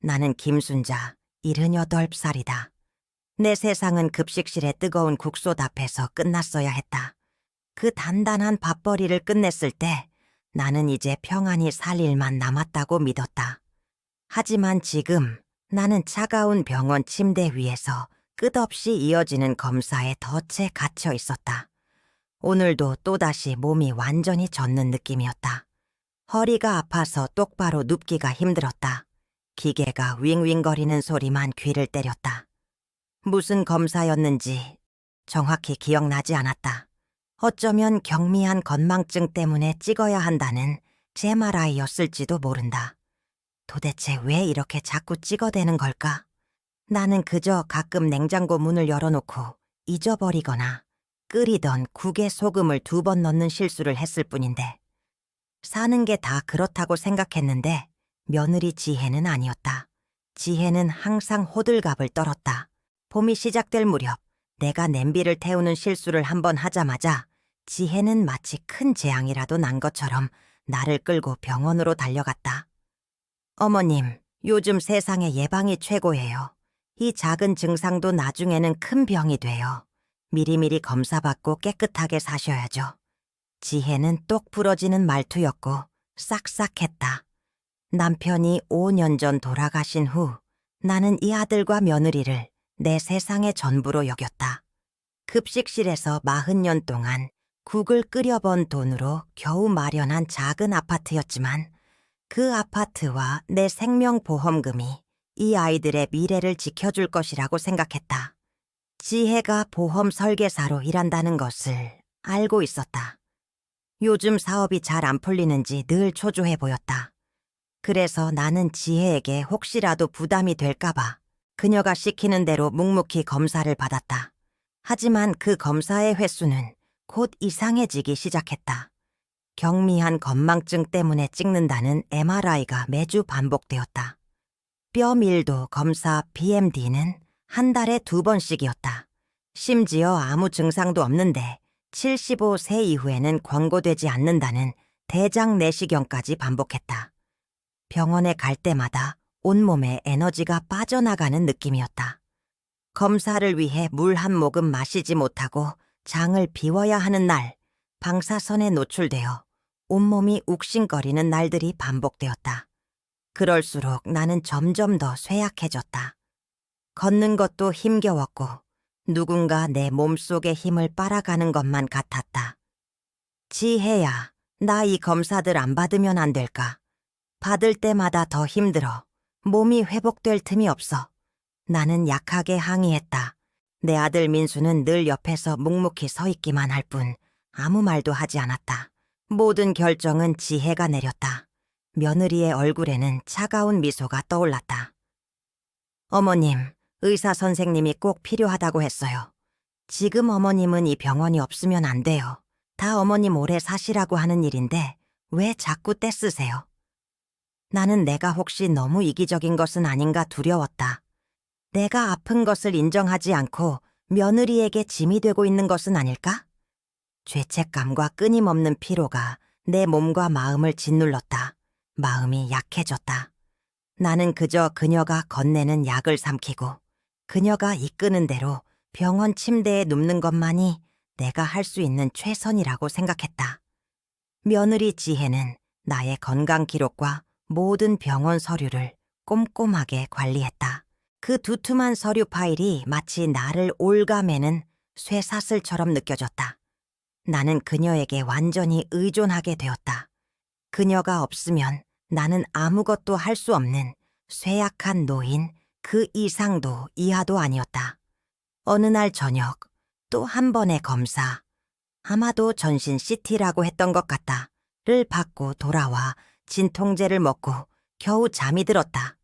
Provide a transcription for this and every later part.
나는 김순자, 78살이다. 내 세상은 급식실의 뜨거운 국솥 앞에서 끝났어야 했다. 그 단단한 밥벌이를 끝냈을 때 나는 이제 평안히 살 일만 남았다고 믿었다. 하지만 지금 나는 차가운 병원 침대 위에서 끝없이 이어지는 검사에 덫에 갇혀 있었다. 오늘도 또다시 몸이 완전히 젖는 느낌이었다. 허리가 아파서 똑바로 눕기가 힘들었다. 기계가 윙윙거리는 소리만 귀를 때렸다. 무슨 검사였는지 정확히 기억나지 않았다. 어쩌면 경미한 건망증 때문에 찍어야 한다는 MRI였을지도 모른다. 도대체 왜 이렇게 자꾸 찍어대는 걸까? 나는 그저 가끔 냉장고 문을 열어놓고 잊어버리거나 끓이던 국에 소금을 2번 넣는 실수를 했을 뿐인데 사는 게 다 그렇다고 생각했는데 며느리 지혜는 아니었다. 지혜는 항상 호들갑을 떨었다. 봄이 시작될 무렵 내가 냄비를 태우는 실수를 한번 하자마자 지혜는 마치 큰 재앙이라도 난 것처럼 나를 끌고 병원으로 달려갔다. 어머님, 요즘 세상에 예방이 최고예요. 이 작은 증상도 나중에는 큰 병이 돼요. 미리미리 검사받고 깨끗하게 사셔야죠. 지혜는 똑 부러지는 말투였고 싹싹했다. 남편이 5년 전 돌아가신 후 나는 이 아들과 며느리를 내 세상의 전부로 여겼다. 급식실에서 40년 동안 국을 끓여본 돈으로 겨우 마련한 작은 아파트였지만 그 아파트와 내 생명보험금이 이 아이들의 미래를 지켜줄 것이라고 생각했다. 지혜가 보험 설계사로 일한다는 것을 알고 있었다. 요즘 사업이 잘 안 풀리는지 늘 초조해 보였다. 그래서 나는 지혜에게 혹시라도 부담이 될까봐 그녀가 시키는 대로 묵묵히 검사를 받았다. 하지만 그 검사의 횟수는 곧 이상해지기 시작했다. 경미한 건망증 때문에 찍는다는 MRI가 매주 반복되었다. 뼈밀도 검사 BMD는 한 달에 2번씩이었다. 심지어 아무 증상도 없는데 75세 이후에는 권고되지 않는다는 대장 내시경까지 반복했다. 병원에 갈 때마다 온몸에 에너지가 빠져나가는 느낌이었다. 검사를 위해 물 한 모금 마시지 못하고 장을 비워야 하는 날, 방사선에 노출되어 온몸이 욱신거리는 날들이 반복되었다. 그럴수록 나는 점점 더 쇠약해졌다. 걷는 것도 힘겨웠고 누군가 내 몸속의 힘을 빨아가는 것만 같았다. 지혜야, 나 이 검사들 안 받으면 안 될까? 받을 때마다 더 힘들어. 몸이 회복될 틈이 없어. 나는 약하게 항의했다. 내 아들 민수는 늘 옆에서 묵묵히 서 있기만 할 뿐 아무 말도 하지 않았다. 모든 결정은 지혜가 내렸다. 며느리의 얼굴에는 차가운 미소가 떠올랐다. 어머님, 의사 선생님이 꼭 필요하다고 했어요. 지금 어머님은 이 병원이 없으면 안 돼요. 다 어머님 오래 사시라고 하는 일인데 왜 자꾸 떼쓰세요? 나는 내가 혹시 너무 이기적인 것은 아닌가 두려웠다. 내가 아픈 것을 인정하지 않고 며느리에게 짐이 되고 있는 것은 아닐까? 죄책감과 끊임없는 피로가 내 몸과 마음을 짓눌렀다. 마음이 약해졌다. 나는 그저 그녀가 건네는 약을 삼키고 그녀가 이끄는 대로 병원 침대에 눕는 것만이 내가 할 수 있는 최선이라고 생각했다. 며느리 지혜는 나의 건강 기록과 모든 병원 서류를 꼼꼼하게 관리했다. 그 두툼한 서류 파일이 마치 나를 올가매는 쇠사슬처럼 느껴졌다. 나는 그녀에게 완전히 의존하게 되었다. 그녀가 없으면 나는 아무것도 할 수 없는 쇠약한 노인, 그 이상도 이하도 아니었다. 어느 날 저녁 또 한 번의 검사, 아마도 전신 CT라고 했던 것 같다를 받고 돌아와 진통제를 먹고 겨우 잠이 들었다.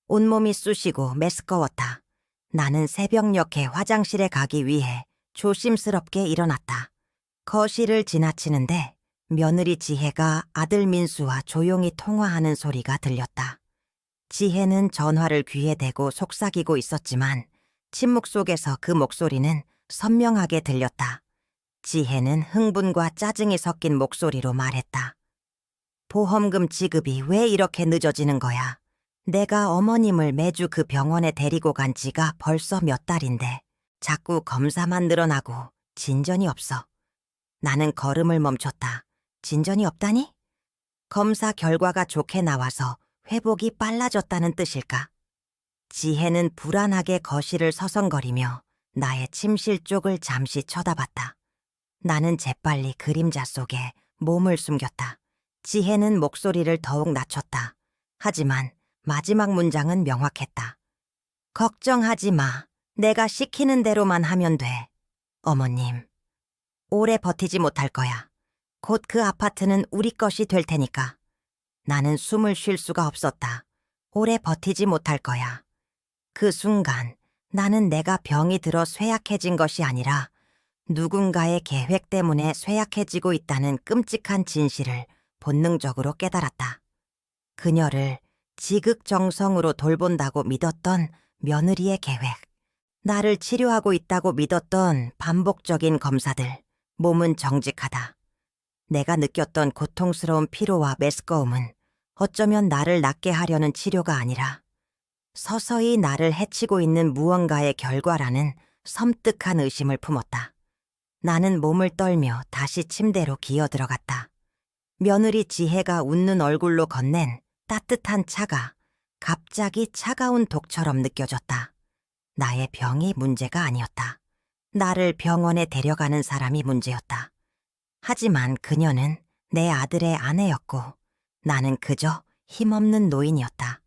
온몸이 쑤시고 메스꺼웠다. 나는 새벽녘에 화장실에 가기 위해 조심스럽게 일어났다. 거실을 지나치는데 며느리 지혜가 아들 민수와 조용히 통화하는 소리가 들렸다. 지혜는 전화를 귀에 대고 속삭이고 있었지만 침묵 속에서 그 목소리는 선명하게 들렸다. 지혜는 흥분과 짜증이 섞인 목소리로 말했다. 보험금 지급이 왜 이렇게 늦어지는 거야? 내가 어머님을 매주 그 병원에 데리고 간 지가 벌써 몇 달인데 자꾸 검사만 늘어나고 진전이 없어. 나는 걸음을 멈췄다. 진전이 없다니? 검사 결과가 좋게 나와서 회복이 빨라졌다는 뜻일까? 지혜는 불안하게 거실을 서성거리며 나의 침실 쪽을 잠시 쳐다봤다. 나는 재빨리 그림자 속에 몸을 숨겼다. 지혜는 목소리를 더욱 낮췄다. 하지만 마지막 문장은 명확했다. 걱정하지 마. 내가 시키는 대로만 하면 돼. 어머님, 오래 버티지 못할 거야. 곧 그 아파트는 우리 것이 될 테니까. 나는 숨을 쉴 수가 없었다. 오래 버티지 못할 거야. 그 순간 나는 내가 병이 들어 쇠약해진 것이 아니라 누군가의 계획 때문에 쇠약해지고 있다는 끔찍한 진실을 본능적으로 깨달았다. 그녀를 지극정성으로 돌본다고 믿었던 며느리의 계획, 나를 치료하고 있다고 믿었던 반복적인 검사들, 몸은 정직하다. 내가 느꼈던 고통스러운 피로와 메스꺼움은 어쩌면 나를 낫게 하려는 치료가 아니라 서서히 나를 해치고 있는 무언가의 결과라는 섬뜩한 의심을 품었다. 나는 몸을 떨며 다시 침대로 기어 들어갔다. 며느리 지혜가 웃는 얼굴로 건넨 따뜻한 차가 갑자기 차가운 독처럼 느껴졌다. 나의 병이 문제가 아니었다. 나를 병원에 데려가는 사람이 문제였다. 하지만 그녀는 내 아들의 아내였고 나는 그저 힘없는 노인이었다.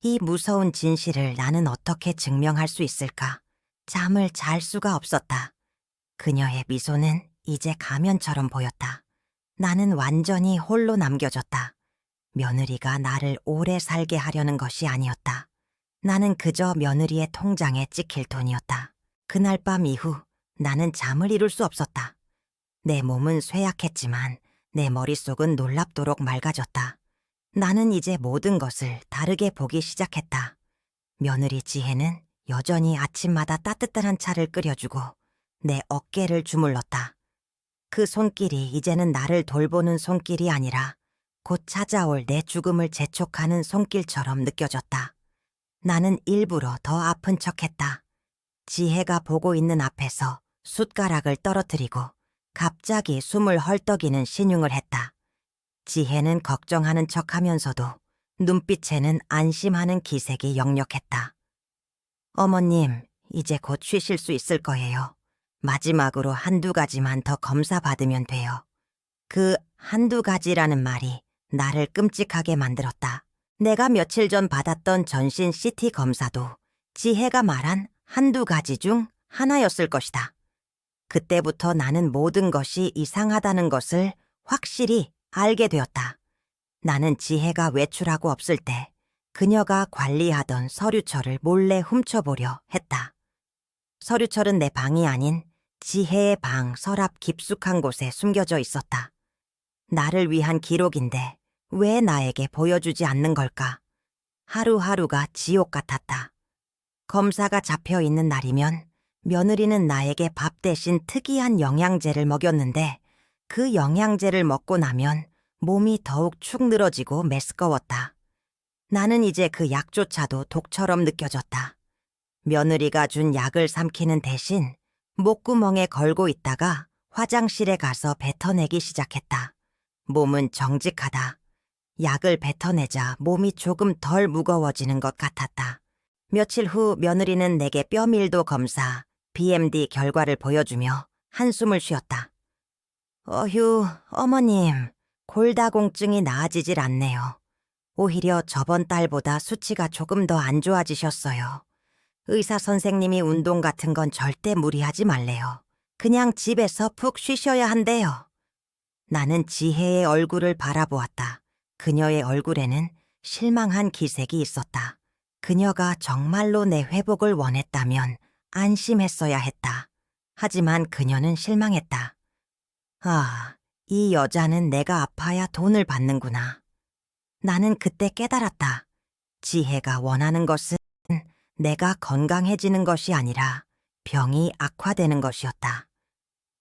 이 무서운 진실을 나는 어떻게 증명할 수 있을까? 잠을 잘 수가 없었다. 그녀의 미소는 이제 가면처럼 보였다. 나는 완전히 홀로 남겨졌다. 며느리가 나를 오래 살게 하려는 것이 아니었다. 나는 그저 며느리의 통장에 찍힐 돈이었다. 그날 밤 이후 나는 잠을 이룰 수 없었다. 내 몸은 쇠약했지만 내 머릿속은 놀랍도록 맑아졌다. 나는 이제 모든 것을 다르게 보기 시작했다. 며느리 지혜는 여전히 아침마다 따뜻한 차를 끓여주고 내 어깨를 주물렀다. 그 손길이 이제는 나를 돌보는 손길이 아니라 곧 찾아올 내 죽음을 재촉하는 손길처럼 느껴졌다. 나는 일부러 더 아픈 척했다. 지혜가 보고 있는 앞에서 숟가락을 떨어뜨리고 갑자기 숨을 헐떡이는 신용을 했다. 지혜는 걱정하는 척하면서도 눈빛에는 안심하는 기색이 역력했다. 어머님, 이제 곧 쉬실 수 있을 거예요. 마지막으로 한두 가지만 더 검사 받으면 돼요. 그 한두 가지라는 말이 나를 끔찍하게 만들었다. 내가 며칠 전 받았던 전신 CT 검사도 지혜가 말한 한두 가지 중 하나였을 것이다. 그때부터 나는 모든 것이 이상하다는 것을 확실히 알게 되었다. 나는 지혜가 외출하고 없을 때 그녀가 관리하던 서류철을 몰래 훔쳐보려 했다. 서류철은 내 방이 아닌 지혜의 방 서랍 깊숙한 곳에 숨겨져 있었다. 나를 위한 기록인데 왜 나에게 보여주지 않는 걸까? 하루하루가 지옥 같았다. 검사가 잡혀 있는 날이면 며느리는 나에게 밥 대신 특이한 영양제를 먹였는데 그 영양제를 먹고 나면 몸이 더욱 축 늘어지고 메스꺼웠다. 나는 이제 그 약조차도 독처럼 느껴졌다. 며느리가 준 약을 삼키는 대신 목구멍에 걸고 있다가 화장실에 가서 뱉어내기 시작했다. 몸은 정직하다. 약을 뱉어내자 몸이 조금 덜 무거워지는 것 같았다. 며칠 후 며느리는 내게 뼈밀도 검사, BMD 결과를 보여주며 한숨을 쉬었다. 어휴, 어머님, 골다공증이 나아지질 않네요. 오히려 저번 달보다 수치가 조금 더 안 좋아지셨어요. 의사 선생님이 운동 같은 건 절대 무리하지 말래요. 그냥 집에서 푹 쉬셔야 한대요. 나는 지혜의 얼굴을 바라보았다. 그녀의 얼굴에는 실망한 기색이 있었다. 그녀가 정말로 내 회복을 원했다면 안심했어야 했다. 하지만 그녀는 실망했다. 아, 이 여자는 내가 아파야 돈을 받는구나. 나는 그때 깨달았다. 지혜가 원하는 것은 내가 건강해지는 것이 아니라 병이 악화되는 것이었다.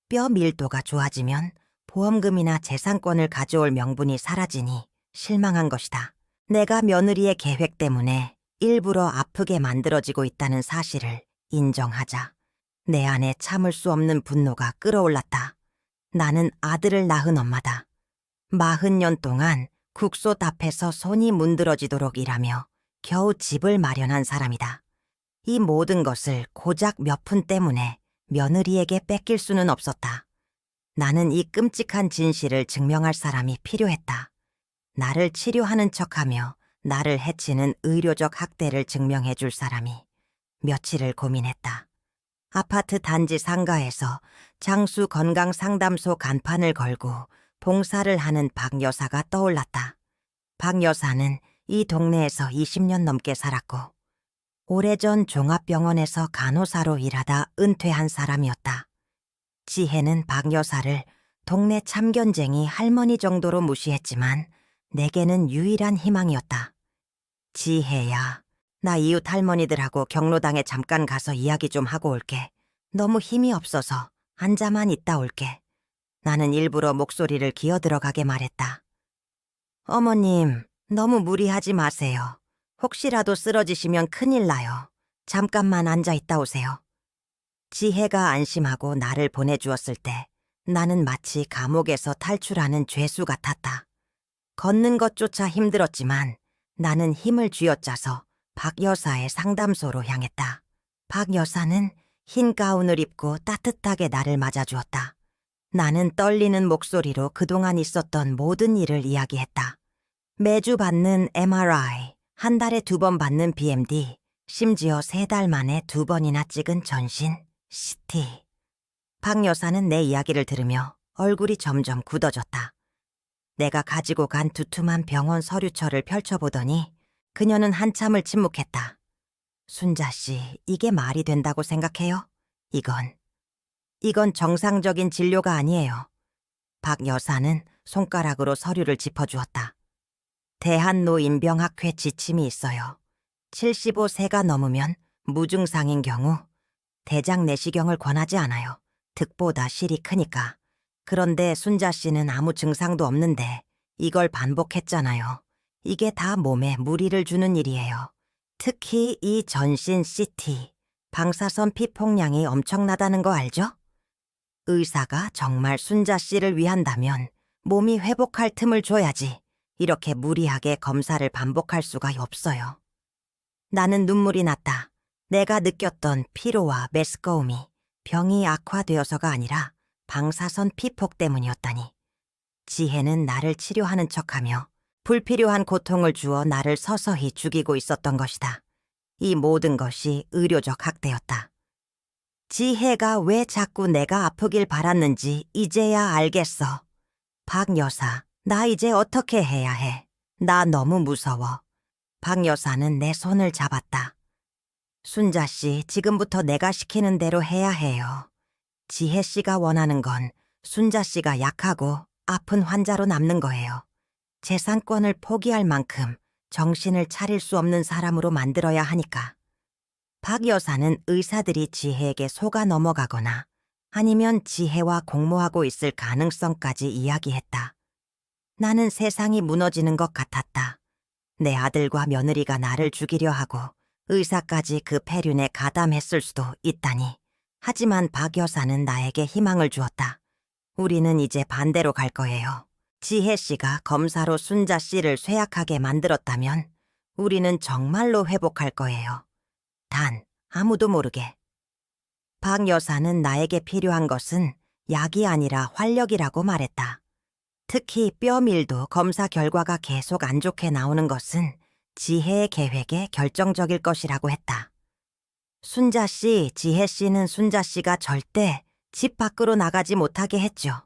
뼈 밀도가 좋아지면 보험금이나 재산권을 가져올 명분이 사라지니 실망한 것이다. 내가 며느리의 계획 때문에 일부러 아프게 만들어지고 있다는 사실을 인정하자 내 안에 참을 수 없는 분노가 끓어올랐다. 나는 아들을 낳은 엄마다. 40년 동안 국솥 앞에서 손이 문드러지도록 일하며 겨우 집을 마련한 사람이다. 이 모든 것을 고작 몇 푼 때문에 며느리에게 뺏길 수는 없었다. 나는 이 끔찍한 진실을 증명할 사람이 필요했다. 나를 치료하는 척하며 나를 해치는 의료적 학대를 증명해 줄 사람이. 며칠을 고민했다. 아파트 단지 상가에서 장수 건강상담소 간판을 걸고 봉사를 하는 박 여사가 떠올랐다. 박 여사는 이 동네에서 20년 넘게 살았고 오래전 종합병원에서 간호사로 일하다 은퇴한 사람이었다. 지혜는 박 여사를 동네 참견쟁이 할머니 정도로 무시했지만 내게는 유일한 희망이었다. 지혜야, 나 이웃 할머니들하고 경로당에 잠깐 가서 이야기 좀 하고 올게. 너무 힘이 없어서 앉아만 있다 올게. 나는 일부러 목소리를 기어 들어가게 말했다. 어머님, 너무 무리하지 마세요. 혹시라도 쓰러지시면 큰일 나요. 잠깐만 앉아 있다 오세요. 지혜가 안심하고 나를 보내주었을 때 나는 마치 감옥에서 탈출하는 죄수 같았다. 걷는 것조차 힘들었지만 나는 힘을 쥐어짜서 박 여사의 상담소로 향했다. 박 여사는 흰 가운을 입고 따뜻하게 나를 맞아주었다. 나는 떨리는 목소리로 그동안 있었던 모든 일을 이야기했다. 매주 받는 MRI, 한 달에 2번 받는 BMD, 심지어 3달 만에 2번이나 찍은 전신, CT. 박 여사는 내 이야기를 들으며 얼굴이 점점 굳어졌다. 내가 가지고 간 두툼한 병원 서류처를 펼쳐보더니 그녀는 한참을 침묵했다. 순자 씨, 이게 말이 된다고 생각해요? 이건 정상적인 진료가 아니에요. 박 여사는 손가락으로 서류를 짚어주었다. 대한노인병학회 지침이 있어요. 75세가 넘으면 무증상인 경우 대장 내시경을 권하지 않아요. 득보다 실이 크니까. 그런데 순자 씨는 아무 증상도 없는데 이걸 반복했잖아요. 이게 다 몸에 무리를 주는 일이에요. 특히 이 전신 CT, 방사선 피폭량이 엄청나다는 거 알죠? 의사가 정말 순자 씨를 위한다면 몸이 회복할 틈을 줘야지 이렇게 무리하게 검사를 반복할 수가 없어요. 나는 눈물이 났다. 내가 느꼈던 피로와 메스꺼움이 병이 악화되어서가 아니라 방사선 피폭 때문이었다니. 지혜는 나를 치료하는 척하며 불필요한 고통을 주어 나를 서서히 죽이고 있었던 것이다. 이 모든 것이 의료적 학대였다. 지혜가 왜 자꾸 내가 아프길 바랐는지 이제야 알겠어. 박 여사, 나 이제 어떻게 해야 해? 나 너무 무서워. 박 여사는 내 손을 잡았다. 순자 씨, 지금부터 내가 시키는 대로 해야 해요. 지혜 씨가 원하는 건 순자 씨가 약하고 아픈 환자로 남는 거예요. 재산권을 포기할 만큼 정신을 차릴 수 없는 사람으로 만들어야 하니까. 박 여사는 의사들이 지혜에게 속아 넘어가거나 아니면 지혜와 공모하고 있을 가능성까지 이야기했다. 나는 세상이 무너지는 것 같았다. 내 아들과 며느리가 나를 죽이려 하고 의사까지 그 폐륜에 가담했을 수도 있다니. 하지만 박 여사는 나에게 희망을 주었다. 우리는 이제 반대로 갈 거예요. 지혜 씨가 검사로 순자 씨를 쇠약하게 만들었다면 우리는 정말로 회복할 거예요. 단, 아무도 모르게. 박 여사는 나에게 필요한 것은 약이 아니라 활력이라고 말했다. 특히 뼈밀도 검사 결과가 계속 안 좋게 나오는 것은 지혜의 계획에 결정적일 것이라고 했다. 순자 씨, 지혜 씨는 순자 씨가 절대 집 밖으로 나가지 못하게 했죠.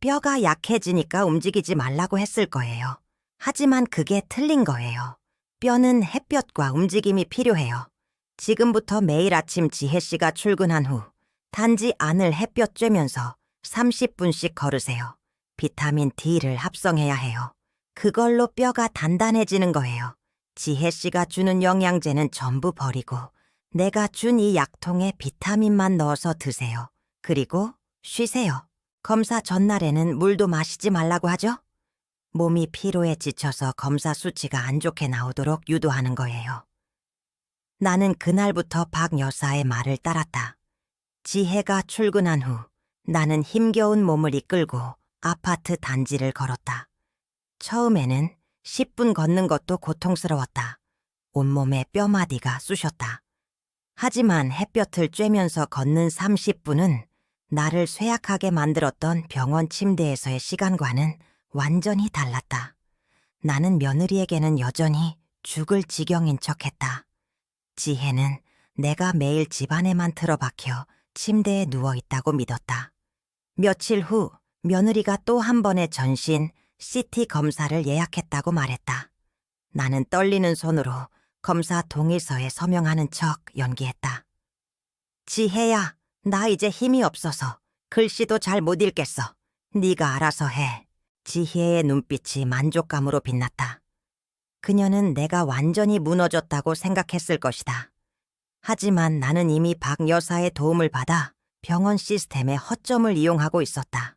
뼈가 약해지니까 움직이지 말라고 했을 거예요. 하지만 그게 틀린 거예요. 뼈는 햇볕과 움직임이 필요해요. 지금부터 매일 아침 지혜 씨가 출근한 후 단지 안을 햇볕 쬐면서 30분씩 걸으세요. 비타민 D를 합성해야 해요. 그걸로 뼈가 단단해지는 거예요. 지혜 씨가 주는 영양제는 전부 버리고 내가 준 이 약통에 비타민만 넣어서 드세요. 그리고 쉬세요. 검사 전날에는 물도 마시지 말라고 하죠? 몸이 피로에 지쳐서 검사 수치가 안 좋게 나오도록 유도하는 거예요. 나는 그날부터 박 여사의 말을 따랐다. 지혜가 출근한 후 나는 힘겨운 몸을 이끌고 아파트 단지를 걸었다. 처음에는 10분 걷는 것도 고통스러웠다. 온몸에 뼈마디가 쑤셨다. 하지만 햇볕을 쬐면서 걷는 30분은 나를 쇠약하게 만들었던 병원 침대에서의 시간과는 완전히 달랐다. 나는 며느리에게는 여전히 죽을 지경인 척했다. 지혜는 내가 매일 집안에만 틀어박혀 침대에 누워있다고 믿었다. 며칠 후 며느리가 또 한 번의 전신 CT 검사를 예약했다고 말했다. 나는 떨리는 손으로 검사 동의서에 서명하는 척 연기했다. 지혜야, 나 이제 힘이 없어서 글씨도 잘 못 읽겠어. 네가 알아서 해. 지혜의 눈빛이 만족감으로 빛났다. 그녀는 내가 완전히 무너졌다고 생각했을 것이다. 하지만 나는 이미 박 여사의 도움을 받아 병원 시스템의 허점을 이용하고 있었다.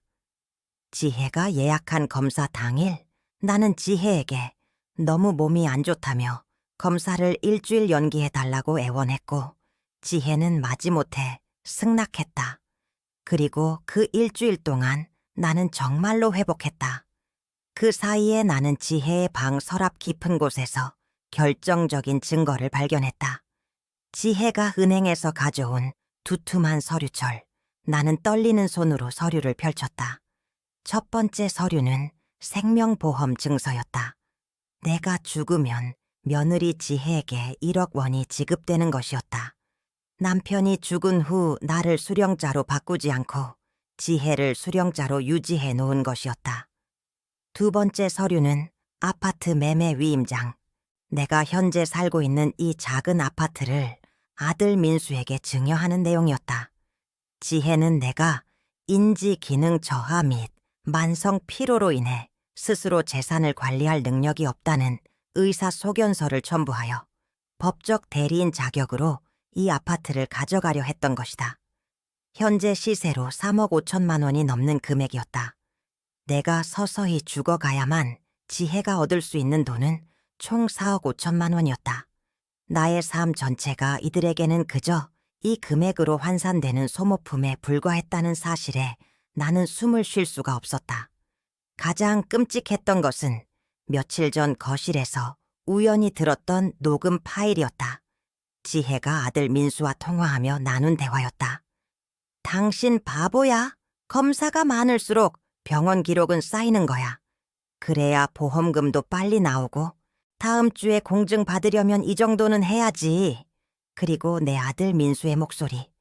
지혜가 예약한 검사 당일 나는 지혜에게 너무 몸이 안 좋다며 검사를 일주일 연기해달라고 애원했고 지혜는 마지못해 승낙했다. 그리고 그 일주일 동안 나는 정말로 회복했다. 그 사이에 나는 지혜의 방 서랍 깊은 곳에서 결정적인 증거를 발견했다. 지혜가 은행에서 가져온 두툼한 서류철. 나는 떨리는 손으로 서류를 펼쳤다. 첫 번째 서류는 생명보험 증서였다. 내가 죽으면 며느리 지혜에게 1억 원이 지급되는 것이었다. 남편이 죽은 후 나를 수령자로 바꾸지 않고 지혜를 수령자로 유지해 놓은 것이었다. 두 번째 서류는 아파트 매매 위임장. 내가 현재 살고 있는 이 작은 아파트를 아들 민수에게 증여하는 내용이었다. 지혜는 내가 인지 기능 저하 및 만성 피로로 인해 스스로 재산을 관리할 능력이 없다는 의사소견서를 첨부하여 법적 대리인 자격으로 이 아파트를 가져가려 했던 것이다. 현재 시세로 3억 5천만 원이 넘는 금액이었다. 내가 서서히 죽어가야만 지혜가 얻을 수 있는 돈은 총 4억 5천만 원이었다. 나의 삶 전체가 이들에게는 그저 이 금액으로 환산되는 소모품에 불과했다는 사실에 나는 숨을 쉴 수가 없었다. 가장 끔찍했던 것은 며칠 전 거실에서 우연히 들었던 녹음 파일이었다. 지혜가 아들 민수와 통화하며 나눈 대화였다. 당신 바보야. 검사가 많을수록 병원 기록은 쌓이는 거야. 그래야 보험금도 빨리 나오고 다음 주에 공증 받으려면 이 정도는 해야지. 그리고 내 아들 민수의 목소리.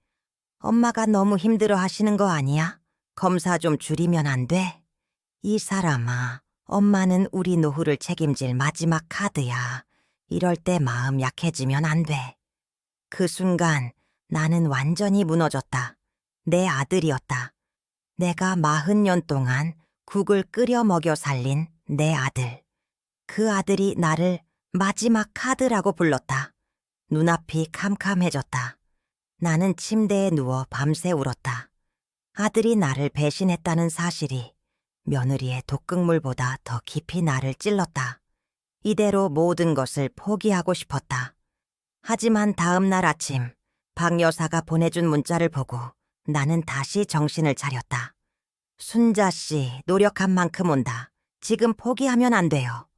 엄마가 너무 힘들어 하시는 거 아니야? 검사 좀 줄이면 안 돼? 이 사람아, 엄마는 우리 노후를 책임질 마지막 카드야. 이럴 때 마음 약해지면 안 돼. 그 순간 나는 완전히 무너졌다. 내 아들이었다. 내가 40년 동안 국을 끓여 먹여 살린 내 아들. 그 아들이 나를 마지막 카드라고 불렀다. 눈앞이 캄캄해졌다. 나는 침대에 누워 밤새 울었다. 아들이 나를 배신했다는 사실이 며느리의 독극물보다 더 깊이 나를 찔렀다. 이대로 모든 것을 포기하고 싶었다. 하지만 다음 날 아침 박 여사가 보내준 문자를 보고 나는 다시 정신을 차렸다. 순자 씨, 노력한 만큼 온다. 지금 포기하면 안 돼요.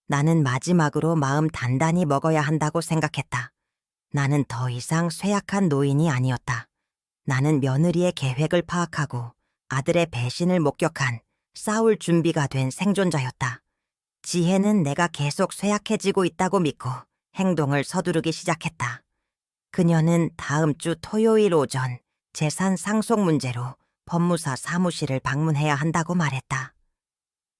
나는 마지막으로 마음 단단히 먹어야 한다고 생각했다. 나는 더 이상 쇠약한 노인이 아니었다. 나는 며느리의 계획을 파악하고 아들의 배신을 목격한 싸울 준비가 된 생존자였다. 지혜는 내가 계속 쇠약해지고 있다고 믿고 행동을 서두르기 시작했다. 그녀는 다음 주 토요일 오전 재산 상속 문제로 법무사 사무실을 방문해야 한다고 말했다.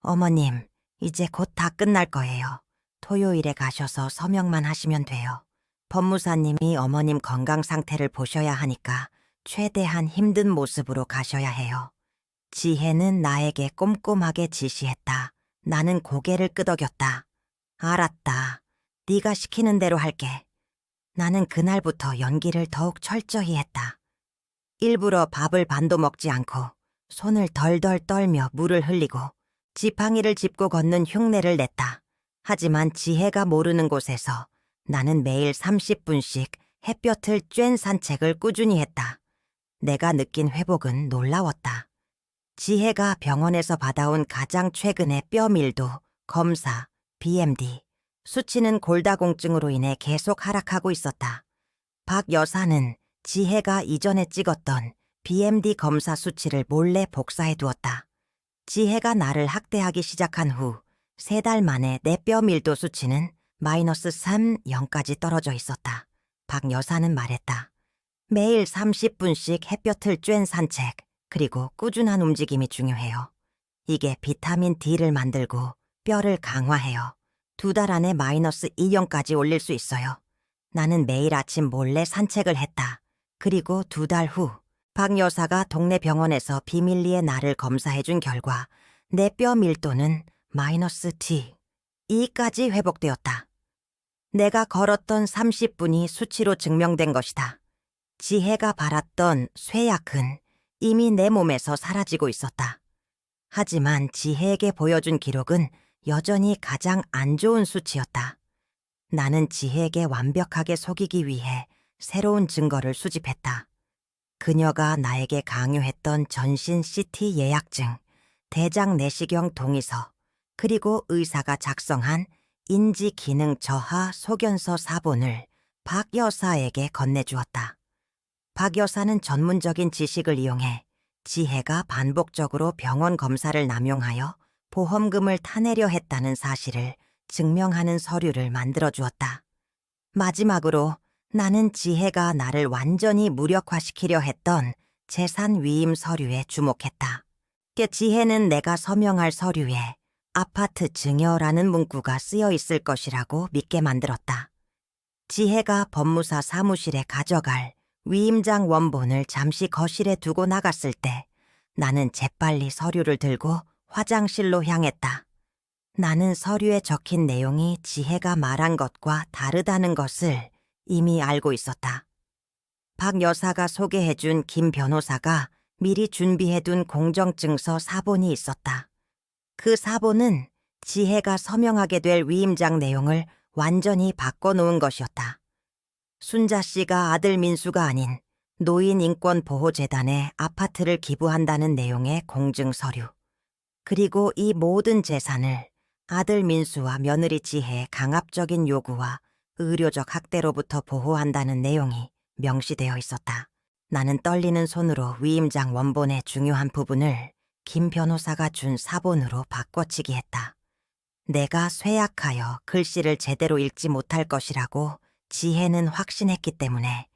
어머님, 이제 곧 다 끝날 거예요. 토요일에 가셔서 서명만 하시면 돼요. 법무사님이 어머님 건강 상태를 보셔야 하니까 최대한 힘든 모습으로 가셔야 해요. 지혜는 나에게 꼼꼼하게 지시했다. 나는 고개를 끄덕였다. 알았다. 네가 시키는 대로 할게. 나는 그날부터 연기를 더욱 철저히 했다. 일부러 밥을 반도 먹지 않고 손을 덜덜 떨며 물을 흘리고 지팡이를 짚고 걷는 흉내를 냈다. 하지만 지혜가 모르는 곳에서 나는 매일 30분씩 햇볕을 쬐는 산책을 꾸준히 했다. 내가 느낀 회복은 놀라웠다. 지혜가 병원에서 받아온 가장 최근의 뼈 밀도, 검사, BMD, 수치는 골다공증으로 인해 계속 하락하고 있었다. 박 여사는 지혜가 이전에 찍었던 BMD 검사 수치를 몰래 복사해 두었다. 지혜가 나를 학대하기 시작한 후 3달 만에 내 뼈 밀도 수치는 -3, 0까지 떨어져 있었다. 박 여사는 말했다. 매일 30분씩 햇볕을 쬐는 산책, 그리고 꾸준한 움직임이 중요해요. 이게 비타민 D를 만들고 뼈를 강화해요. 2달 안에 -2,0까지 올릴 수 있어요. 나는 매일 아침 몰래 산책을 했다. 그리고 2달 후 박 여사가 동네 병원에서 비밀리에 나를 검사해준 결과 내 뼈 밀도는 -D, 2까지 회복되었다. 내가 걸었던 30분이 수치로 증명된 것이다. 지혜가 바랐던 쇠약은 이미 내 몸에서 사라지고 있었다. 하지만 지혜에게 보여준 기록은 여전히 가장 안 좋은 수치였다. 나는 지혜에게 완벽하게 속이기 위해 새로운 증거를 수집했다. 그녀가 나에게 강요했던 전신 CT 예약증, 대장 내시경 동의서, 그리고 의사가 작성한 인지 기능 저하 소견서 사본을 박 여사에게 건네주었다. 박 여사는 전문적인 지식을 이용해 지혜가 반복적으로 병원 검사를 남용하여 보험금을 타내려 했다는 사실을 증명하는 서류를 만들어 주었다. 마지막으로 나는 지혜가 나를 완전히 무력화시키려 했던 재산 위임 서류에 주목했다. 지혜는 내가 서명할 서류에 아파트 증여라는 문구가 쓰여 있을 것이라고 믿게 만들었다. 지혜가 법무사 사무실에 가져갈 위임장 원본을 잠시 거실에 두고 나갔을 때 나는 재빨리 서류를 들고 화장실로 향했다. 나는 서류에 적힌 내용이 지혜가 말한 것과 다르다는 것을 이미 알고 있었다. 박 여사가 소개해준 김 변호사가 미리 준비해둔 공정증서 사본이 있었다. 그 사본은 지혜가 서명하게 될 위임장 내용을 완전히 바꿔놓은 것이었다. 순자 씨가 아들 민수가 아닌 노인인권보호재단에 아파트를 기부한다는 내용의 공증서류, 그리고 이 모든 재산을 아들 민수와 며느리 지혜의 강압적인 요구와 의료적 학대로부터 보호한다는 내용이 명시되어 있었다. 나는 떨리는 손으로 위임장 원본의 중요한 부분을 김 변호사가 준 사본으로 바꿔치기 했다. 내가 쇠약하여 글씨를 제대로 읽지 못할 것이라고 지혜는 확신했기 때문에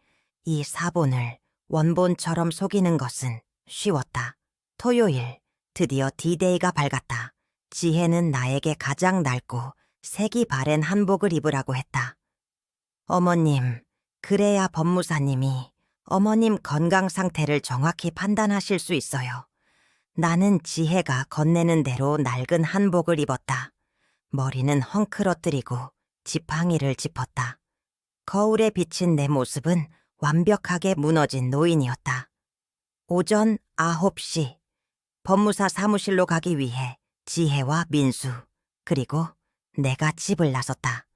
이 사본을 원본처럼 속이는 것은 쉬웠다. 토요일, 드디어 D-Day가 밝았다. 지혜는 나에게 가장 낡고 색이 바랜 한복을 입으라고 했다. 어머님, 그래야 법무사님이 어머님 건강 상태를 정확히 판단하실 수 있어요. 나는 지혜가 건네는 대로 낡은 한복을 입었다. 머리는 헝클어뜨리고 지팡이를 짚었다. 거울에 비친 내 모습은 완벽하게 무너진 노인이었다. 오전 9시, 법무사 사무실로 가기 위해 지혜와 민수, 그리고 내가 집을 나섰다.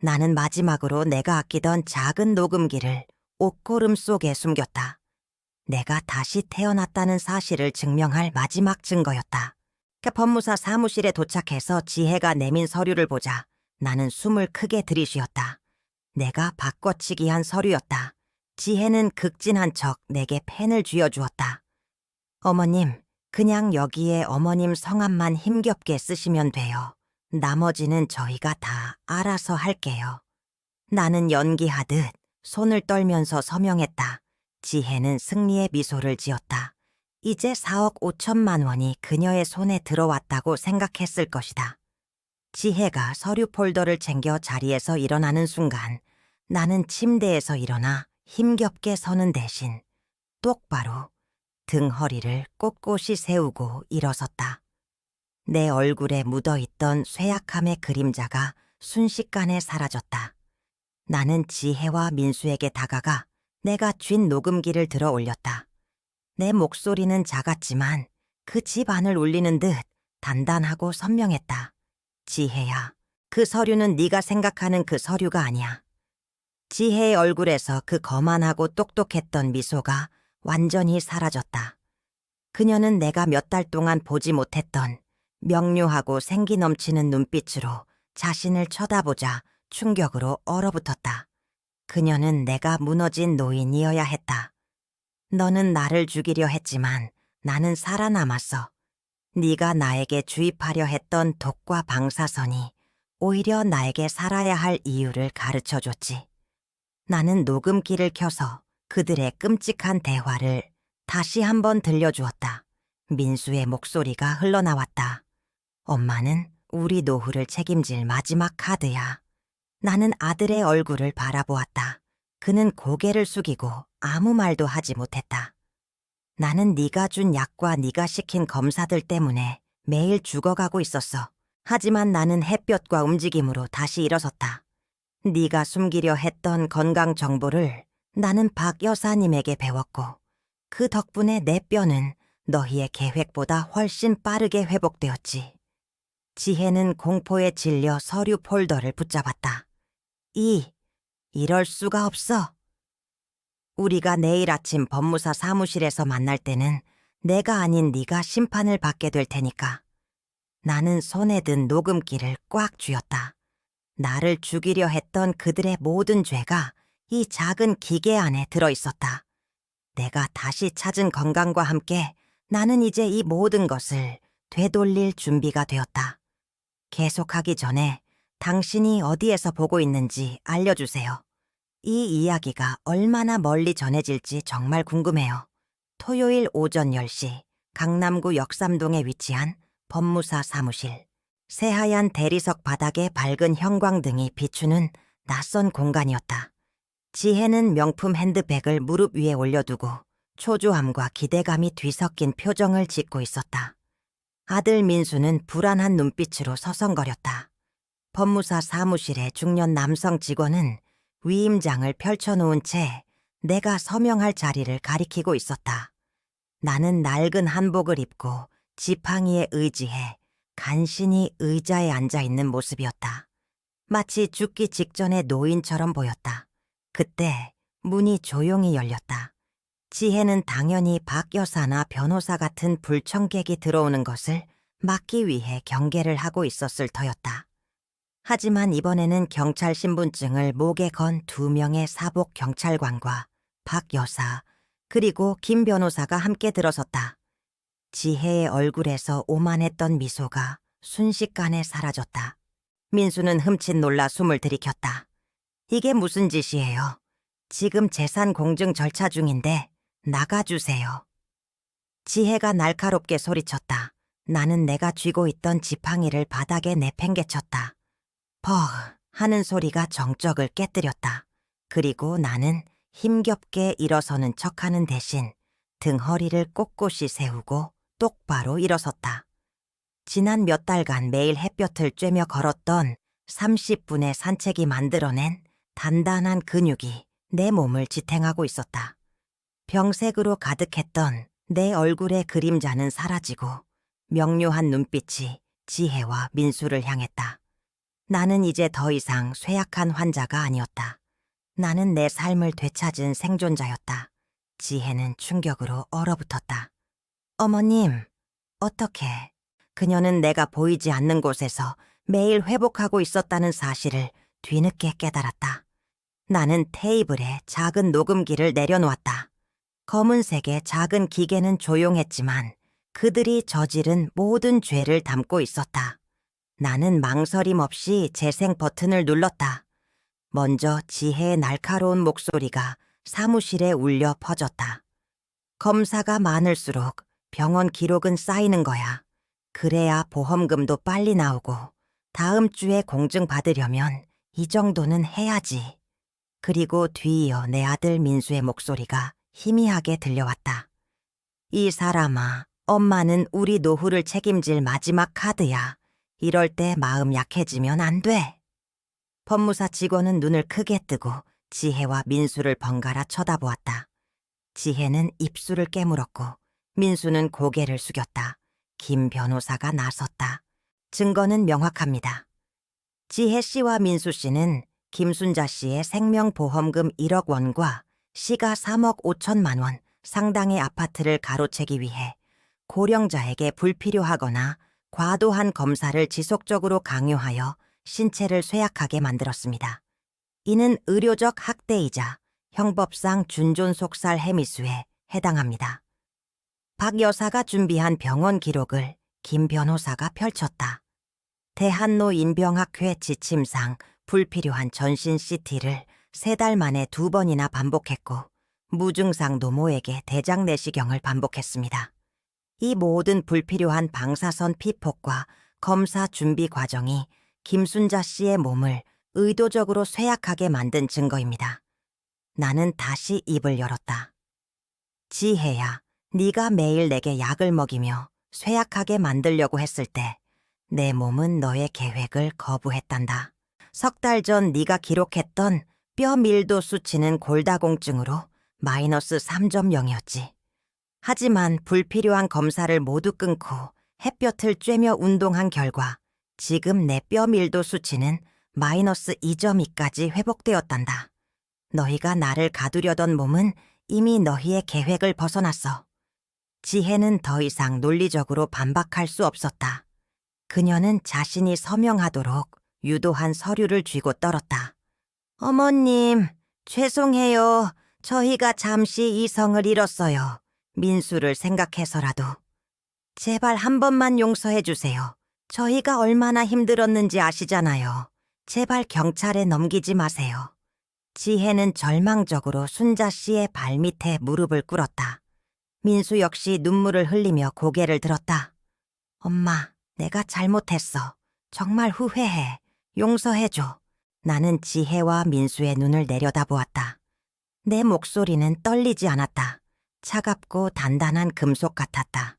나는 마지막으로 내가 아끼던 작은 녹음기를 옷고름 속에 숨겼다. 내가 다시 태어났다는 사실을 증명할 마지막 증거였다. 법무사 사무실에 도착해서 지혜가 내민 서류를 보자 나는 숨을 크게 들이쉬었다. 내가 바꿔치기한 서류였다. 지혜는 극진한 척 내게 펜을 쥐어주었다. 어머님, 그냥 여기에 어머님 성함만 힘겹게 쓰시면 돼요. 나머지는 저희가 다 알아서 할게요. 나는 연기하듯 손을 떨면서 서명했다. 지혜는 승리의 미소를 지었다. 이제 4억 5천만 원이 그녀의 손에 들어왔다고 생각했을 것이다. 지혜가 서류 폴더를 챙겨 자리에서 일어나는 순간 나는 침대에서 일어나 힘겹게 서는 대신 똑바로 등허리를 꼿꼿이 세우고 일어섰다. 내 얼굴에 묻어있던 쇠약함의 그림자가 순식간에 사라졌다. 나는 지혜와 민수에게 다가가 내가 쥔 녹음기를 들어 올렸다. 내 목소리는 작았지만 그 집 안을 울리는 듯 단단하고 선명했다. 지혜야, 그 서류는 네가 생각하는 그 서류가 아니야. 지혜의 얼굴에서 그 거만하고 똑똑했던 미소가 완전히 사라졌다. 그녀는 내가 몇 달 동안 보지 못했던 명료하고 생기 넘치는 눈빛으로 자신을 쳐다보자 충격으로 얼어붙었다. 그녀는 내가 무너진 노인이어야 했다. 너는 나를 죽이려 했지만 나는 살아남았어. 네가 나에게 주입하려 했던 독과 방사선이 오히려 나에게 살아야 할 이유를 가르쳐줬지. 나는 녹음기를 켜서 그들의 끔찍한 대화를 다시 한번 들려주었다. 민수의 목소리가 흘러나왔다. 엄마는 우리 노후를 책임질 마지막 카드야. 나는 아들의 얼굴을 바라보았다. 그는 고개를 숙이고 아무 말도 하지 못했다. 나는 네가 준 약과 네가 시킨 검사들 때문에 매일 죽어가고 있었어. 하지만 나는 햇볕과 움직임으로 다시 일어섰다. 네가 숨기려 했던 건강 정보를 나는 박 여사님에게 배웠고 그 덕분에 내 뼈는 너희의 계획보다 훨씬 빠르게 회복되었지. 지혜는 공포에 질려 서류 폴더를 붙잡았다. 이럴 수가 없어. 우리가 내일 아침 법무사 사무실에서 만날 때는 내가 아닌 네가 심판을 받게 될 테니까. 나는 손에 든 녹음기를 꽉 쥐었다. 나를 죽이려 했던 그들의 모든 죄가 이 작은 기계 안에 들어있었다. 내가 다시 찾은 건강과 함께 나는 이제 이 모든 것을 되돌릴 준비가 되었다. 계속하기 전에 당신이 어디에서 보고 있는지 알려주세요. 이 이야기가 얼마나 멀리 전해질지 정말 궁금해요. 토요일 오전 10시 강남구 역삼동에 위치한 법무사 사무실. 새하얀 대리석 바닥에 밝은 형광등이 비추는 낯선 공간이었다. 지혜는 명품 핸드백을 무릎 위에 올려두고 초조함과 기대감이 뒤섞인 표정을 짓고 있었다. 아들 민수는 불안한 눈빛으로 서성거렸다. 법무사 사무실의 중년 남성 직원은 위임장을 펼쳐놓은 채 내가 서명할 자리를 가리키고 있었다. 나는 낡은 한복을 입고 지팡이에 의지해 간신히 의자에 앉아있는 모습이었다. 마치 죽기 직전의 노인처럼 보였다. 그때 문이 조용히 열렸다. 지혜는 당연히 박 여사나 변호사 같은 불청객이 들어오는 것을 막기 위해 경계를 하고 있었을 터였다. 하지만 이번에는 경찰 신분증을 목에 건 2명의 사복 경찰관과 박 여사 그리고 김 변호사가 함께 들어섰다. 지혜의 얼굴에서 오만했던 미소가 순식간에 사라졌다. 민수는 흠칫 놀라 숨을 들이켰다. 이게 무슨 짓이에요? 지금 재산 공증 절차 중인데 나가주세요. 지혜가 날카롭게 소리쳤다. 나는 내가 쥐고 있던 지팡이를 바닥에 내팽개쳤다. 퍽 하는 소리가 정적을 깨뜨렸다. 그리고 나는 힘겹게 일어서는 척하는 대신 등허리를 꼿꼿이 세우고 똑바로 일어섰다. 지난 몇 달간 매일 햇볕을 쬐며 걸었던 30분의 산책이 만들어낸 단단한 근육이 내 몸을 지탱하고 있었다. 병색으로 가득했던 내 얼굴의 그림자는 사라지고 명료한 눈빛이 지혜와 민수를 향했다. 나는 이제 더 이상 쇠약한 환자가 아니었다. 나는 내 삶을 되찾은 생존자였다. 지혜는 충격으로 얼어붙었다. 어머님, 어떻게? 그녀는 내가 보이지 않는 곳에서 매일 회복하고 있었다는 사실을 뒤늦게 깨달았다. 나는 테이블에 작은 녹음기를 내려놓았다. 검은색의 작은 기계는 조용했지만 그들이 저지른 모든 죄를 담고 있었다. 나는 망설임 없이 재생 버튼을 눌렀다. 먼저 지혜의 날카로운 목소리가 사무실에 울려 퍼졌다. 검사가 많을수록 병원 기록은 쌓이는 거야. 그래야 보험금도 빨리 나오고 다음 주에 공증 받으려면 이 정도는 해야지. 그리고 뒤이어 내 아들 민수의 목소리가 희미하게 들려왔다. 이 사람아, 엄마는 우리 노후를 책임질 마지막 카드야. 이럴 때 마음 약해지면 안 돼. 법무사 직원은 눈을 크게 뜨고 지혜와 민수를 번갈아 쳐다보았다. 지혜는 입술을 깨물었고 민수는 고개를 숙였다. 김 변호사가 나섰다. 증거는 명확합니다. 지혜 씨와 민수 씨는 김순자 씨의 생명보험금 1억 원과 시가 3억 5천만 원 상당의 아파트를 가로채기 위해 고령자에게 불필요하거나 과도한 검사를 지속적으로 강요하여 신체를 쇠약하게 만들었습니다. 이는 의료적 학대이자 형법상 준존속살 해미수에 해당합니다. 박 여사가 준비한 병원 기록을 김 변호사가 펼쳤다. 대한노인병학회 지침상 불필요한 전신 CT를 3달 만에 2번이나 반복했고 무증상 노모에게 대장 내시경을 반복했습니다. 이 모든 불필요한 방사선 피폭과 검사 준비 과정이 김순자 씨의 몸을 의도적으로 쇠약하게 만든 증거입니다. 나는 다시 입을 열었다. 지혜야, 네가 매일 내게 약을 먹이며 쇠약하게 만들려고 했을 때 내 몸은 너의 계획을 거부했단다. 3달 전 네가 기록했던 뼈 밀도 수치는 골다공증으로 마이너스 3.0이었지. 하지만 불필요한 검사를 모두 끊고 햇볕을 쬐며 운동한 결과 지금 내 뼈 밀도 수치는 마이너스 2.2까지 회복되었단다. 너희가 나를 가두려던 몸은 이미 너희의 계획을 벗어났어. 지혜는 더 이상 논리적으로 반박할 수 없었다. 그녀는 자신이 서명하도록 유도한 서류를 쥐고 떨었다. 어머님, 죄송해요. 저희가 잠시 이성을 잃었어요. 민수를 생각해서라도. 제발 한 번만 용서해 주세요. 저희가 얼마나 힘들었는지 아시잖아요. 제발 경찰에 넘기지 마세요. 지혜는 절망적으로 순자 씨의 발밑에 무릎을 꿇었다. 민수 역시 눈물을 흘리며 고개를 들었다. 엄마, 내가 잘못했어. 정말 후회해. 용서해줘. 나는 지혜와 민수의 눈을 내려다보았다. 내 목소리는 떨리지 않았다. 차갑고 단단한 금속 같았다.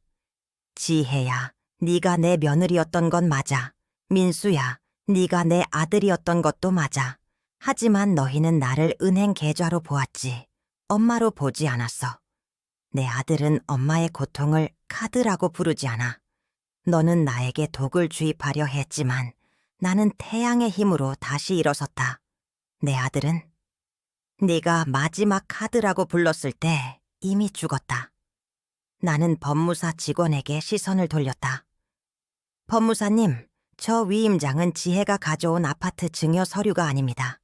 지혜야, 네가 내 며느리였던 건 맞아. 민수야, 네가 내 아들이었던 것도 맞아. 하지만 너희는 나를 은행 계좌로 보았지. 엄마로 보지 않았어. 내 아들은 엄마의 고통을 카드라고 부르지 않아. 너는 나에게 독을 주입하려 했지만 나는 태양의 힘으로 다시 일어섰다. 내 아들은 네가 마지막 카드라고 불렀을 때 이미 죽었다. 나는 법무사 직원에게 시선을 돌렸다. 법무사님, 저 위임장은 지혜가 가져온 아파트 증여 서류가 아닙니다.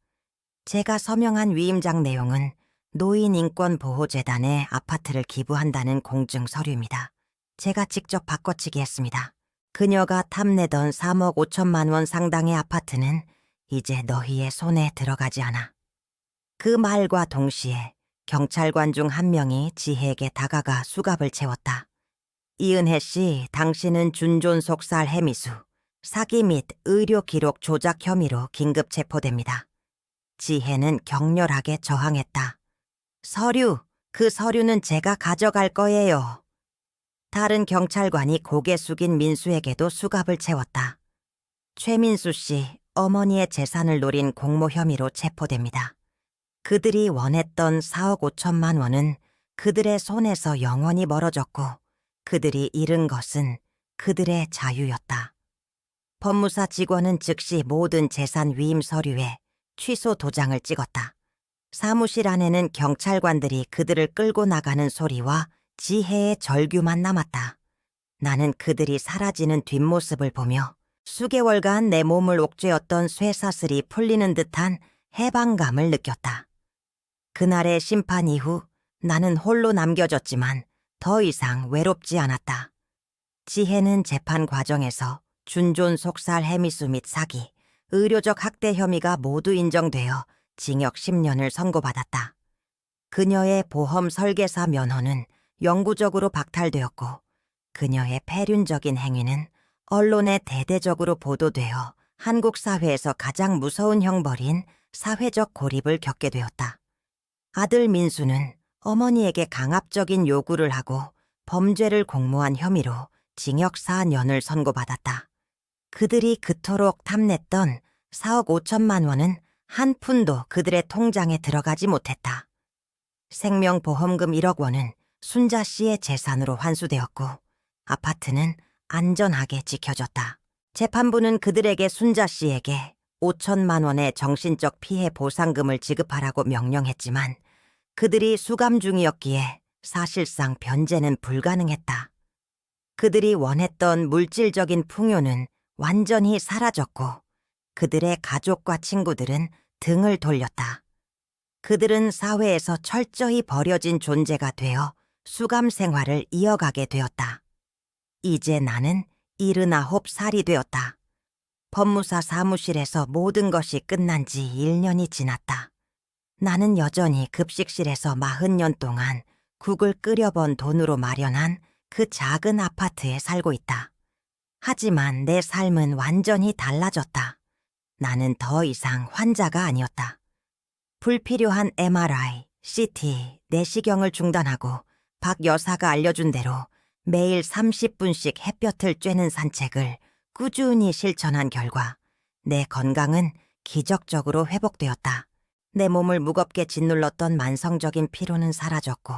제가 서명한 위임장 내용은 노인인권보호재단에 아파트를 기부한다는 공증 서류입니다. 제가 직접 바꿔치기 했습니다. 그녀가 탐내던 3억 5천만 원 상당의 아파트는 이제 너희의 손에 들어가지 않아. 그 말과 동시에 경찰관 중 한 명이 지혜에게 다가가 수갑을 채웠다. 이은혜 씨, 당신은 준존속살 해미수, 사기 및 의료 기록 조작 혐의로 긴급 체포됩니다. 지혜는 격렬하게 저항했다. 서류, 그 서류는 제가 가져갈 거예요. 다른 경찰관이 고개 숙인 민수에게도 수갑을 채웠다. 최민수 씨, 어머니의 재산을 노린 공모 혐의로 체포됩니다. 그들이 원했던 4억 5천만 원은 그들의 손에서 영원히 멀어졌고 그들이 잃은 것은 그들의 자유였다. 법무사 직원은 즉시 모든 재산 위임 서류에 취소 도장을 찍었다. 사무실 안에는 경찰관들이 그들을 끌고 나가는 소리와 지혜의 절규만 남았다. 나는 그들이 사라지는 뒷모습을 보며 수개월간 내 몸을 옥죄었던 쇠사슬이 풀리는 듯한 해방감을 느꼈다. 그날의 심판 이후 나는 홀로 남겨졌지만 더 이상 외롭지 않았다. 지혜는 재판 과정에서 준존속살 해미수 및 사기, 의료적 학대 혐의가 모두 인정되어 징역 10년을 선고받았다. 그녀의 보험 설계사 면허는 영구적으로 박탈되었고 그녀의 폐륜적인 행위는 언론에 대대적으로 보도되어 한국 사회에서 가장 무서운 형벌인 사회적 고립을 겪게 되었다. 아들 민수는 어머니에게 강압적인 요구를 하고 범죄를 공모한 혐의로 징역 4년을 선고받았다. 그들이 그토록 탐냈던 4억 5천만 원은 한 푼도 그들의 통장에 들어가지 못했다. 생명보험금 1억 원은 순자 씨의 재산으로 환수되었고 아파트는 안전하게 지켜줬다. 재판부는 그들에게 순자 씨에게 5천만 원의 정신적 피해 보상금을 지급하라고 명령했지만 그들이 수감 중이었기에 사실상 변제는 불가능했다. 그들이 원했던 물질적인 풍요는 완전히 사라졌고 그들의 가족과 친구들은 등을 돌렸다. 그들은 사회에서 철저히 버려진 존재가 되어 수감 생활을 이어가게 되었다. 이제 나는 79살이 되었다. 법무사 사무실에서 모든 것이 끝난 지 1년이 지났다. 나는 여전히 급식실에서 40년 동안 국을 끓여번 돈으로 마련한 그 작은 아파트에 살고 있다. 하지만 내 삶은 완전히 달라졌다. 나는 더 이상 환자가 아니었다. 불필요한 MRI, CT, 내시경을 중단하고 박 여사가 알려준 대로 매일 30분씩 햇볕을 쬐는 산책을 꾸준히 실천한 결과 내 건강은 기적적으로 회복되었다. 내 몸을 무겁게 짓눌렀던 만성적인 피로는 사라졌고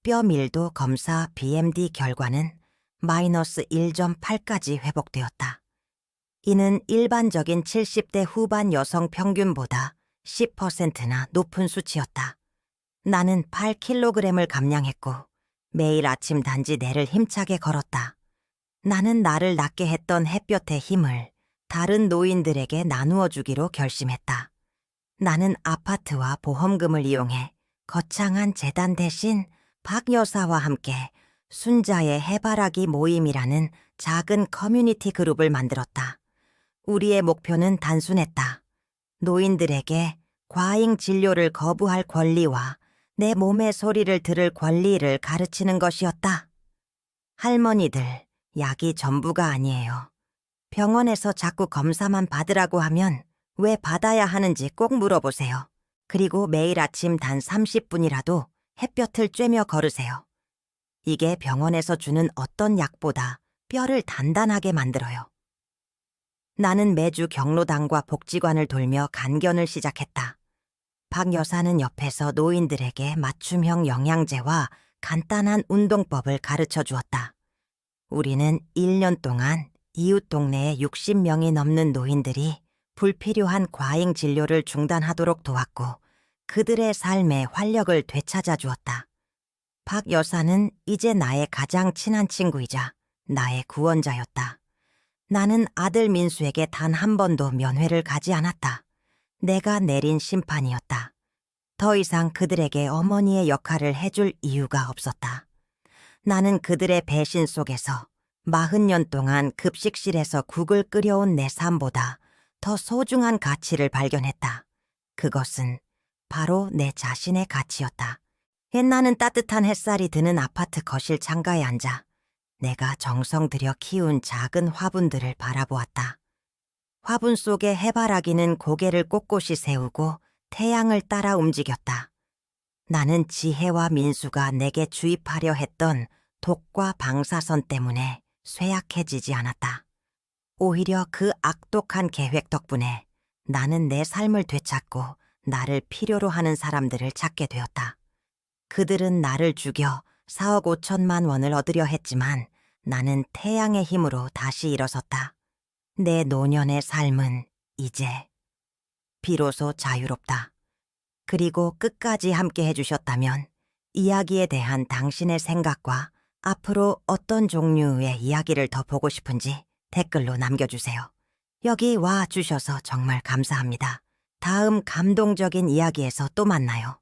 뼈밀도 검사 BMD 결과는 마이너스 1.8까지 회복되었다. 이는 일반적인 70대 후반 여성 평균보다 10%나 높은 수치였다. 나는 8kg을 감량했고 매일 아침 단지 내를 힘차게 걸었다. 나는 나를 낫게 했던 햇볕의 힘을 다른 노인들에게 나누어 주기로 결심했다. 나는 아파트와 보험금을 이용해 거창한 재단 대신 박 여사와 함께 순자의 해바라기 모임이라는 작은 커뮤니티 그룹을 만들었다. 우리의 목표는 단순했다. 노인들에게 과잉 진료를 거부할 권리와 내 몸의 소리를 들을 권리를 가르치는 것이었다. 할머니들, 약이 전부가 아니에요. 병원에서 자꾸 검사만 받으라고 하면 왜 받아야 하는지 꼭 물어보세요. 그리고 매일 아침 단 30분이라도 햇볕을 쬐며 걸으세요. 이게 병원에서 주는 어떤 약보다 뼈를 단단하게 만들어요. 나는 매주 경로당과 복지관을 돌며 간견을 시작했다. 박 여사는 옆에서 노인들에게 맞춤형 영양제와 간단한 운동법을 가르쳐 주었다. 우리는 1년 동안 이웃 동네에 60명이 넘는 노인들이 불필요한 과잉 진료를 중단하도록 도왔고 그들의 삶에 활력을 되찾아 주었다. 박 여사는 이제 나의 가장 친한 친구이자 나의 구원자였다. 나는 아들 민수에게 단 한 번도 면회를 가지 않았다. 내가 내린 심판이었다. 더 이상 그들에게 어머니의 역할을 해줄 이유가 없었다. 나는 그들의 배신 속에서 40년 동안 급식실에서 국을 끓여온 내 삶보다 더 소중한 가치를 발견했다. 그것은 바로 내 자신의 가치였다. 나는 따뜻한 햇살이 드는 아파트 거실 창가에 앉아 내가 정성 들여 키운 작은 화분들을 바라보았다. 화분 속의 해바라기는 고개를 꼿꼿이 세우고 태양을 따라 움직였다. 나는 지혜와 민수가 내게 주입하려 했던 독과 방사선 때문에 쇠약해지지 않았다. 오히려 그 악독한 계획 덕분에 나는 내 삶을 되찾고 나를 필요로 하는 사람들을 찾게 되었다. 그들은 나를 죽여 4억 5천만 원을 얻으려 했지만 나는 태양의 힘으로 다시 일어섰다. 내 노년의 삶은 이제 비로소 자유롭다. 그리고 끝까지 함께 해주셨다면 이야기에 대한 당신의 생각과 앞으로 어떤 종류의 이야기를 더 보고 싶은지 댓글로 남겨주세요. 여기 와 주셔서 정말 감사합니다. 다음 감동적인 이야기에서 또 만나요.